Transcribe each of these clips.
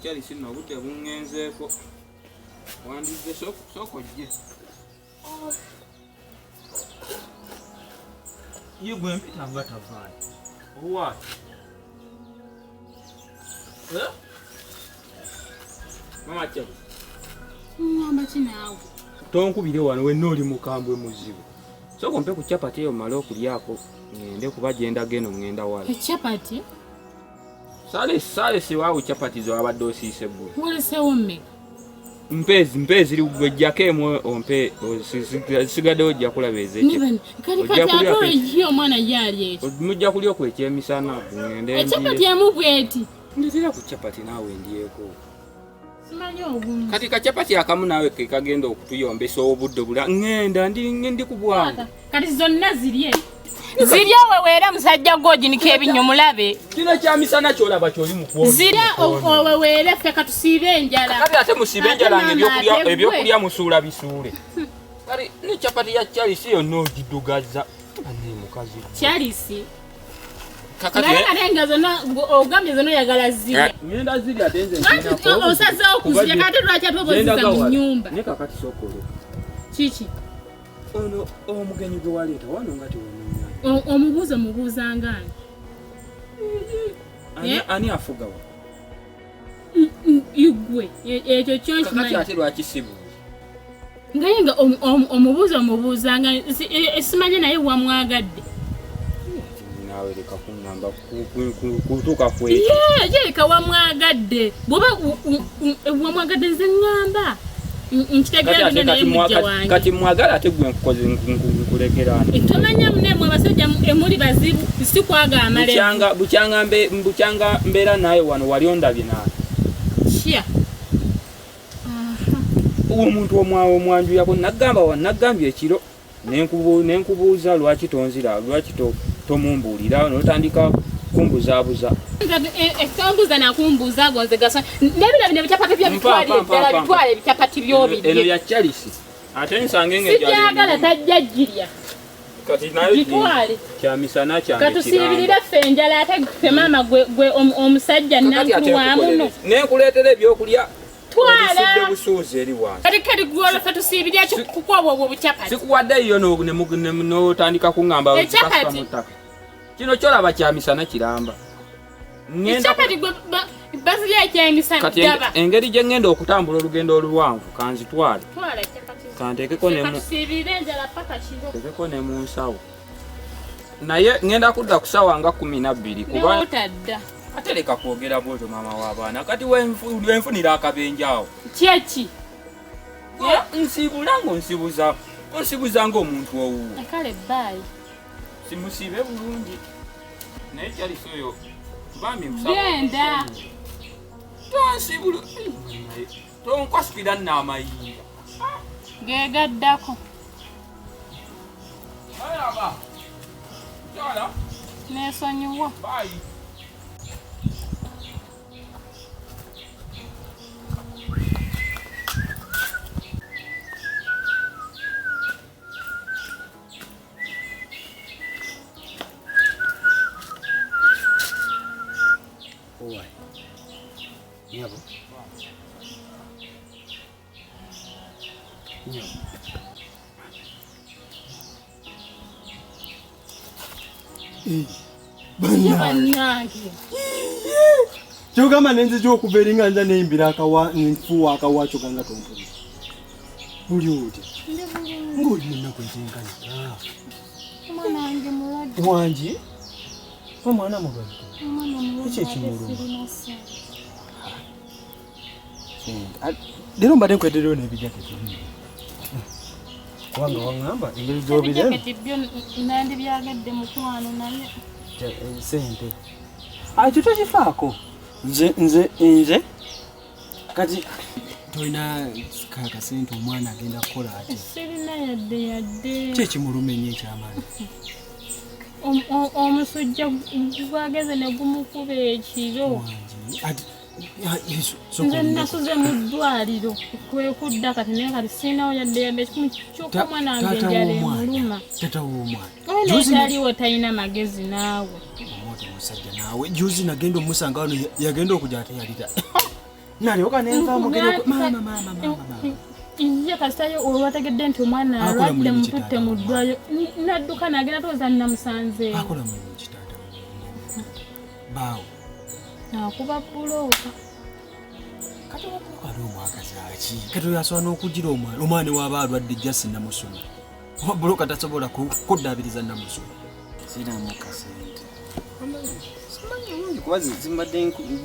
kyali sino budde bungenzeeko. Wandize soko je. Yegwe mpita ngatavana. What? Mama chako. Ngamba kinawo. Tonkubire wano wenna oli mukambwe muzibu. Soko mpe ku chapati eyo malo okulyako ngende kuba genda geno ngenda wala. Chapati? Sale siwawo chapati zo abadde osiise bwo. Wale sewome. Mpezi ligwejjako emu ompe sigadde ojja kulaba ezeekyo. Niben, kati atolo ejjo omwana yali ekyo. Mujja kulya ku ekyemisana ngende. Chapati yamu bweti. Ndizira ku chapati naawe ndieko. Simanyi ogumu. Kati ka chapati akamu naawe ke kagenda okutuyombesa obudde bula ngenda ndi kubwanga. Kati zonna zirye. Zirya weweera musajja gwoginika ebinyo mulabe. Kino kyamisana kyolaba kyoli mukuwo. Zirya weweera ffe katusiibe enjala. Kati ate musiibe enjala ebyokulya musuula bisuule. Kati ne chapati ya Charles yonna ogiddugaza. Ani mukazi. Charles. Kati zonna ogambye zonna oyagala zirya. Ngenda zirya tenze nzinako. Osazeewo kuzirya kati lwaki atuboziza mu nnyumba. Ne kakati sokole. Kiki? Ono omugenyi gwe waleeta wano nga tewanoonya. Omubuuza ngani? Ani afuga wa? Igwe. Ekyo kyonkimanyi. Kakati ate lwaki sibuuza? Ngaye nga omubuuza ngani simanyi naye wamwagadde. Nawe leka kuŋŋamba kutuuka kwekyo. Leka wamwagadde. Bw'oba wamwagadde nze ŋŋamba. Kati mwagala ate gwe nkulekerani. Tomanya mnemwe abasajja emuli bazibu sikwaga amale. Bukyanga mbeera naye wano wali ondabye naye. Kya. Omuntu omwawo omwanjuyako nagambye ekiro nenkubuuza lwaki tonzira lwaki tomumbuulira n'otandika kumbuzaabuza. Ekitambuza nakumbuuza gonze gasa nebira bino bikyapati bitwale ebikyapati byobiri. Eno ya Charles ate nsange ng'ejali. Sijagala tajja jirya. Kati nayo bitwale. Kyamisana kyange. Katusiibirira ffe enjala ate ffe maama gwe omusajja nankulu wa muno. Nenkuleetera ebyokulya. Twala. Sibye busuuzi eri wange. Kati gwola ffe tusiibirira kikukwabwa obwo bukyapati. Sikuwadde yo n'otandika kuŋŋamba ekyapati. Kino kyolaba kyamisana kiramba. Ekyapati bazirya ekyemisana daba. Engeri gye ngenda okutambula olugendo oluwanvu kanzitwale. Twala ekyapati. Kanteekeko ne mu nsawo. Naye ngenda kudda ku ssaawa nga 12 kuba otadda. Ate leka kwogera bwotyo maama w'abaana. Kati wenfunira akabenja awo. Kyeki? Nsiibula onsibuza ng'omuntu owuwo. Kale baayi. Simusiibe bulungi. Naye Charles oyo bambi musaba. Genda. Tonsibulu. Tonkwasukira n'amayinja. Gegaddako. Ayaba. Kyala. Neesonyiwa. Bye. Nyabo. Bannange. Kyogamba nenze gy'okuva eringa neyimbira nfuuwa akawaacho ganga tompuli. Buli oti. Ng'oli ennaku ezenkanya. Omwana wange mulwadde. Wangi? Omwana mulwadde. Kiki ekimuluma? Leero mbadde nkweddereyo n'ebijaketi bibiri. Kubanga waŋŋamba engeri gy'obiremu. Ebijaketi byo nandibyagadde mukwano naye. Sente. Ekyo tokifaako. Nze kati tolina kakasente omwana agenda kukola ati. Sirina yadde. Ki ekimuluma ennyo ekyamaanyi? Omusujja gwageze ne gumukuba ekiro. Nze nasuze mu ddwaliro kwe kudda kati naye kati sirinawo yadde ekimu kyokka omwana wange enjala emuluma. Tata w'omwana. Onekyaliwo talina magezi naawe. Omusajja naawe juzi nagenda omusanga wano yagenda okujja ate yalita. nalyoka nenva mugere mama inje kasitayo olwategedde nti omwana alwadde mututte mu ddwaliro nadduka nagenda tooza namusanze akola mulimu kitaata baawo akuba bulooka kati wali omwakazaki kati oyasobola n'okugira omwana waaba alwadde jasi namusoma oba bulooka tasobola kuddaabiriza namusoma siramu kasente simanyi obungi kuba zimbadde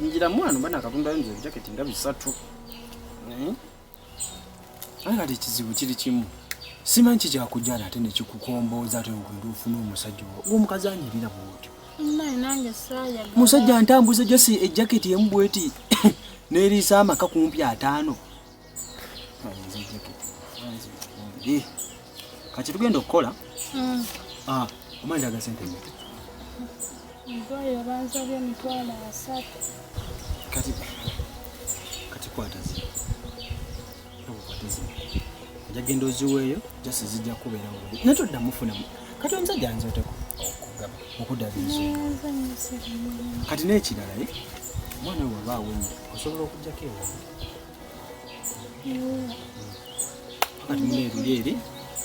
njira mwana oba nakatundayo nze ebijaketi nga 3 aye kati ekizibu kiri kimu simanyi kikyakujjana ate nekikukombooza ate ogenda ofuna omusajja gwomukazi anyirira bwotyo musajja ntambuza jasi ejaketi emu bweti n'eriisa amaka kumpi 5 kati tugenda okukola omanja agasente mmeka ddwaliro bansabye emitwalo 3 kati kwatazi ajagenda oziweeyo jasi zijja kubeerawo netodda mufunamu kati omusajja anzooteko okuddaabiriza kati n'ekirala omwana we waba awenye osobola okugjako ewa kati muneeruli eri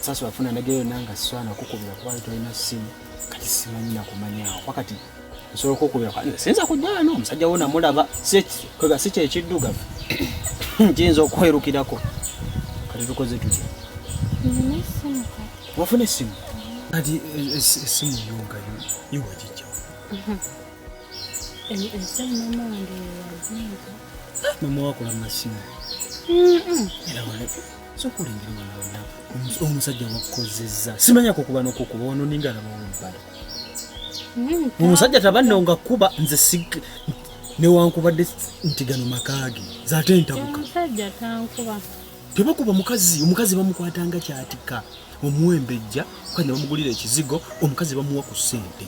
sasa wafuna nageyo nanga swana kukubira kuba tolina ssimu kati simanyi nakumanyaawo wakati osobola okukubira sinza kujja wano omusajja wo namulaba kwega si kyekiddugavu kiyinza okwerukirako kati tukoze tutya wafuna essimu kati essimu yonga yiwagijja mama wakola masimu era wale sokulengera wanaona omusajja wakozeza simanyako kuba nokukuba ono ningala bawubbala omusajja tabanonga kuba nze newankubadde ntigano makaage zaate ntabuka tebakuba omukazi bamukwatanga kyatika omuwembejja kandi bamugulira ekizigo omukazi bamuwa ku ssente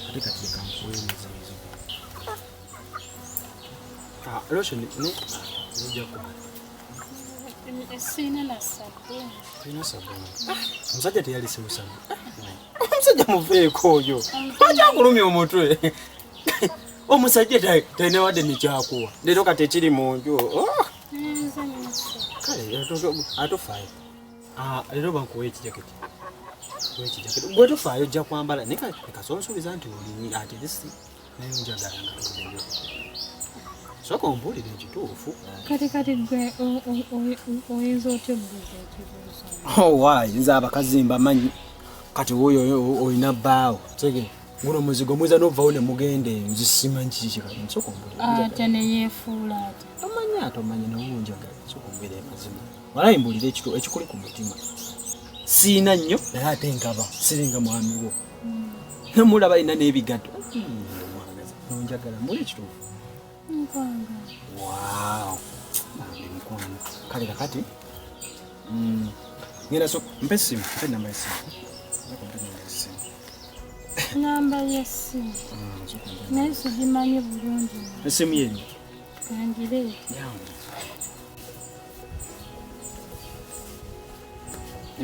ate kati lekankuwemuzizo lotion ne nijako esina na sabuni omusajja teyali sewusana omusajja muveeko oyo akyakulumya omutwe omusajja talina wadde nekyakuwa leero kati ekiri mu nju kale atofaayo leero bankuwa ekijaketi gwe tofaayo ojja kwambala nekasonsuubiza nti oli ate lisi naye njagala nga soka ombulire ekituufu kati gwe oyinza otya obuuza waayi nze abakazi mbamanyi kati woyo olina bbaawo tege guno muzigo mwiza n'ovaawo ne mugende nze simanyi kiki kati soka ombulire ate neyeefuula ate tomanyi nawe njagala soka ombulire amazima walayi mbulire ekikuli ku mutima siina nnyo naye ate nkaba siringa mwami wo nomulaba alina n'ebigatto nonjagala mbuli ekituufu wow mkwano kale kakati ngenda so mpe simu mpe namba yesimu namba yesimu naye sigimanyi bulungi esimu yeri kangire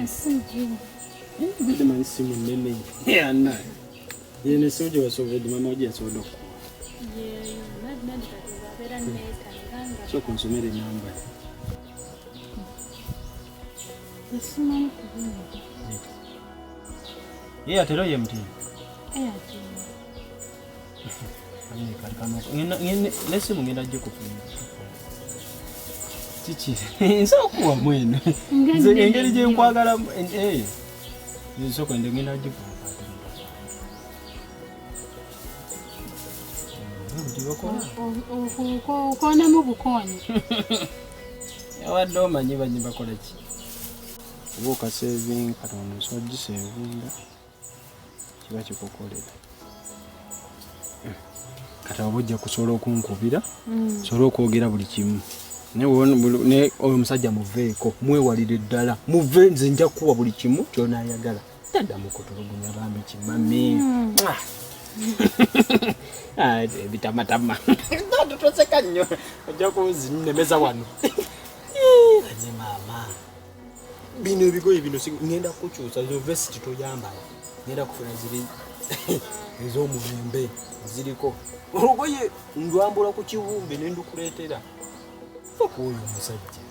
esimu bidima esimu nene yana yene esimu gye wasobodde mama ogi yasobodde okukuwa so konsomere namba ye atero ye mtini nesimu ngenda gye kufuna kiki nsa okuwa mwene engeri gyenkwagala nsoko ngenda gye okonamu bukooni yawadde omanyi banyi bakola ki oba okasevinga katonda osobola gisevinga kiba kikukolera kati oba ojja kusobola okunkubira sobola okwogera buli kimu naye oyo omusajja muveeko mwewalire ddala muve nze nja kukuwa buli kimu kyonaayagala tadda mukutulugunya bambi kimami bitamatama tutoseka nnyo ojja kuzinemeza wano anye maama bino ebigoye bino ngenda kukyusa zo vesiti toyambala ngenda kufuna ziri ez'omuyembe ziriko olugoye ndwambula ku kiwumbi nendukuleetera Oyo musajja.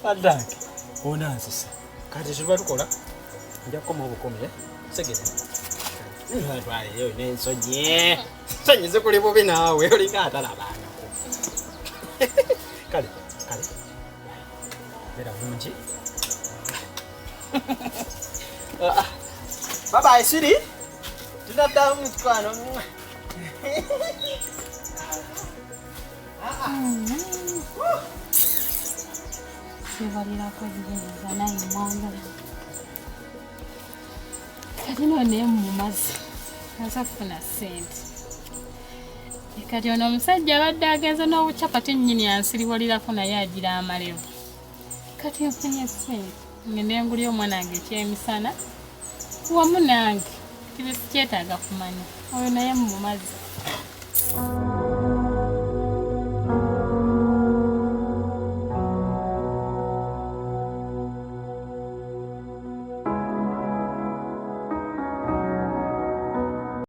Adange. Ona nsisa. Kati tuba tukola. Nja kukoma obukomye. Segere. Ngatwale yo n'ensonyi. Nsonyi zikuli bubi naawe olinga atalabaana. Kale. Bera bulungi. Bye bye, Siri. Tunadda mukwano. Sibalirako ebigeeza naye mwagala. Kati naye mumazi aza kufuna ssente. Kati ono omusajja abadde agenze n'obucapati nnyini ansiriwalirako naye agira amalevu. Kati nfunye ssente ngende ngulya omwana wange ekyemisana wamu nange kibi sikyetaaga kumanya oyo naye mumazi.